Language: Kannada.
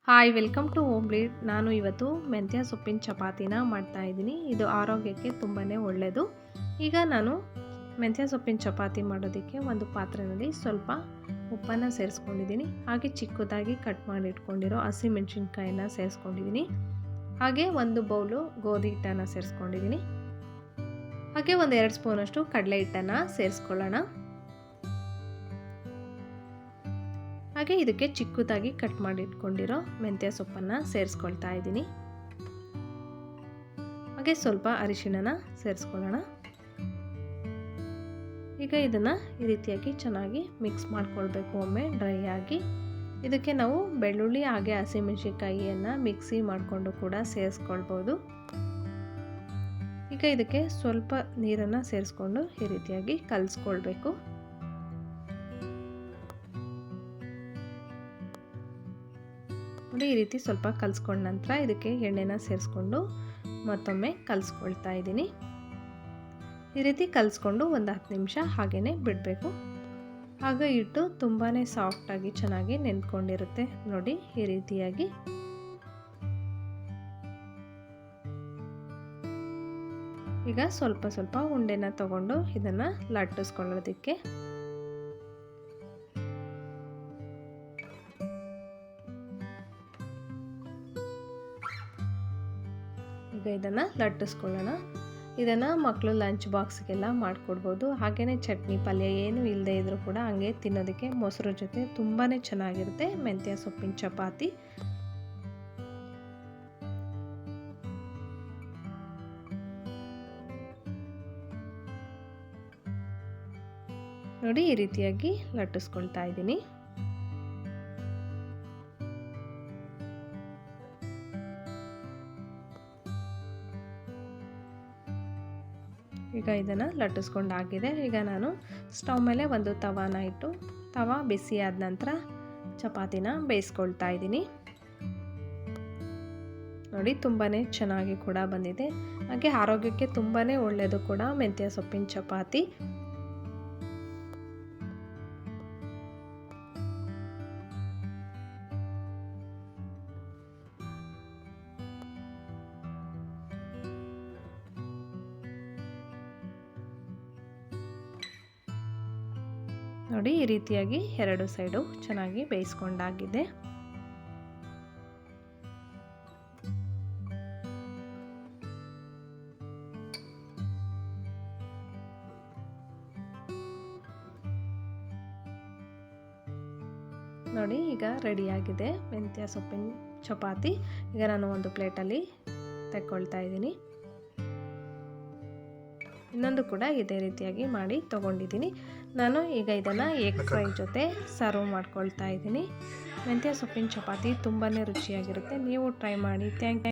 Hi, welcome to Wgeat. ನಾನು ಇವತ್ತು ಮೆಂತ್ಯ ಸೊಪ್ಪಿನ ಚಪಾತಿನ ಮಾಡ್ತಾ ಇದ್ದೀನಿ. ಇದು ಆರೋಗ್ಯಕ್ಕೆ ತುಂಬಾ ಒಳ್ಳೆಯದು. ಈಗ ನಾನು ಮೆಂತ್ಯ ಸೊಪ್ಪಿನ ಚಪಾತಿ ಮಾಡೋದಕ್ಕೆ ಒಂದು ಪಾತ್ರೆಯಲ್ಲಿ ಸ್ವಲ್ಪ ಉಪ್ಪನ್ನು ಸೇರಿಸ್ಕೊಂಡಿದ್ದೀನಿ. ಹಾಗೆ ಚಿಕ್ಕದಾಗಿ ಕಟ್ ಮಾಡಿ ಇಟ್ಕೊಂಡಿರೋ ಹಸಿಮೆಣಸಿನ್ಕಾಯಿನ ಸೇರಿಸ್ಕೊಂಡಿದ್ದೀನಿ. ಹಾಗೆ ಒಂದು ಬೌಲು ಗೋಧಿ ಹಿಟ್ಟನ್ನು ಸೇರಿಸ್ಕೊಂಡಿದ್ದೀನಿ. ಹಾಗೆ ಒಂದು 2 ಸ್ಪೂನಷ್ಟು ಕಡಲೆ ಹಿಟ್ಟನ್ನು ಸೇರಿಸ್ಕೊಳ್ಳೋಣ. ಹಾಗೆ ಇದಕ್ಕೆ ಚಿಕ್ಕದಾಗಿ ಕಟ್ ಮಾಡಿ ಇಟ್ಕೊಂಡಿರೋ ಮೆಂತ್ಯ ಸೊಪ್ಪನ್ನು ಸೇರಿಸ್ಕೊಳ್ತಾ ಇದ್ದೀನಿ. ಹಾಗೆ ಸ್ವಲ್ಪ ಅರಿಶಿಣನ ಸೇರಿಸ್ಕೊಳ್ಳೋಣ. ಈಗ ಇದನ್ನು ಈ ರೀತಿಯಾಗಿ ಚೆನ್ನಾಗಿ ಮಿಕ್ಸ್ ಮಾಡ್ಕೊಳ್ಬೇಕು. ಒಮ್ಮೆ ಡ್ರೈ ಆಗಿ ಇದಕ್ಕೆ ನಾವು ಬೆಳ್ಳುಳ್ಳಿ ಹಾಗೆ ಹಸಿಮೆಣಸಿನಕಾಯಿಯನ್ನು ಮಿಕ್ಸಿ ಮಾಡಿಕೊಂಡು ಕೂಡ ಸೇರಿಸ್ಕೊಳ್ಬೋದು. ಈಗ ಇದಕ್ಕೆ ಸ್ವಲ್ಪ ನೀರನ್ನು ಸೇರಿಸ್ಕೊಂಡು ಈ ರೀತಿಯಾಗಿ ಕಲಿಸ್ಕೊಳ್ಬೇಕು. ನೋಡಿ, ಈ ರೀತಿ ಸ್ವಲ್ಪ ಕಲಿಸ್ಕೊಂಡ ನಂತರ ಇದಕ್ಕೆ ಎಣ್ಣೆನ ಸೇರಿಸ್ಕೊಂಡು ಮತ್ತೊಮ್ಮೆ ಕಲಿಸ್ಕೊಳ್ತಾ ಇದ್ದೀನಿ. ಈ ರೀತಿ ಕಲಿಸ್ಕೊಂಡು ಒಂದು 10 ನಿಮಿಷ ಹಾಗೇ ಬಿಡಬೇಕು. ಆಗ ಹಿಟ್ಟು ತುಂಬಾ ಸಾಫ್ಟಾಗಿ ಚೆನ್ನಾಗಿ ನೆಂದ್ಕೊಂಡಿರುತ್ತೆ. ನೋಡಿ, ಈ ರೀತಿಯಾಗಿ ಈಗ ಸ್ವಲ್ಪ ಸ್ವಲ್ಪ ಉಂಡೆನ ತಗೊಂಡು ಇದನ್ನು ಲಟ್ಟಿಸ್ಕೊಳ್ಳೋದಕ್ಕೆ ಈಗ ಇದನ್ನು ಲಟ್ಟಿಸ್ಕೊಳ್ಳೋಣ. ಇದನ್ನು ಮಕ್ಕಳು ಲಂಚ್ ಬಾಕ್ಸ್ಗೆಲ್ಲ ಮಾಡಿಕೊಡ್ಬೋದು. ಹಾಗೆಯೇ ಚಟ್ನಿ ಪಲ್ಯ ಏನು ಇಲ್ಲದೆ ಇದ್ದರೂ ಕೂಡ ಹಂಗೆ ತಿನ್ನೋದಕ್ಕೆ ಮೊಸರು ಜೊತೆ ತುಂಬಾ ಚೆನ್ನಾಗಿರುತ್ತೆ ಮೆಂತ್ಯ ಸೊಪ್ಪಿನ ಚಪಾತಿ. ನೋಡಿ, ಈ ರೀತಿಯಾಗಿ ಲಟ್ಟಿಸ್ಕೊಳ್ತಾ ಇದ್ದೀನಿ. ಈಗ ಇದನ್ನು ಲಟ್ಟಿಸ್ಕೊಂಡಾಗಿದೆ. ಈಗ ನಾನು ಸ್ಟವ್ ಮೇಲೆ ಒಂದು ತವಾನ ಇಟ್ಟು ತವಾ ಬಿಸಿ ಆದ ನಂತರ ಚಪಾತಿನ ಬೇಯಿಸ್ಕೊಳ್ತಾ ಇದ್ದೀನಿ. ನೋಡಿ, ತುಂಬಾ ಚೆನ್ನಾಗಿ ಕೂಡ ಬಂದಿದೆ. ಹಾಗೆ ಆರೋಗ್ಯಕ್ಕೆ ತುಂಬಾ ಒಳ್ಳೆಯದು ಕೂಡ ಮೆಂತ್ಯ ಸೊಪ್ಪಿನ ಚಪಾತಿ. ನೋಡಿ, ಈ ರೀತಿಯಾಗಿ 2 ಸೈಡು ಚೆನ್ನಾಗಿ ಬೇಯಿಸ್ಕೊಂಡಾಗಿದೆ. ನೋಡಿ, ಈಗ ರೆಡಿಯಾಗಿದೆ ಮೆಂತ್ಯ ಸೊಪ್ಪಿನ ಚಪಾತಿ. ಈಗ ನಾನು ಒಂದು ಪ್ಲೇಟಲ್ಲಿ ತಗೊಳ್ತಾ ಇದ್ದೀನಿ. ಇನ್ನೊಂದು ಕೂಡ ಇದೇ ರೀತಿಯಾಗಿ ಮಾಡಿ ತೊಗೊಂಡಿದ್ದೀನಿ. ನಾನು ಈಗ ಇದನ್ನು ಎಗ್ ಫ್ರೈ ಜೊತೆ ಸರ್ವ್ ಮಾಡ್ಕೊಳ್ತಾ ಇದ್ದೀನಿ. ಮೆಂತ್ಯ ಸೊಪ್ಪಿನ ಚಪಾತಿ ತುಂಬಾ ರುಚಿಯಾಗಿರುತ್ತೆ. ನೀವು ಟ್ರೈ ಮಾಡಿ. Thank you.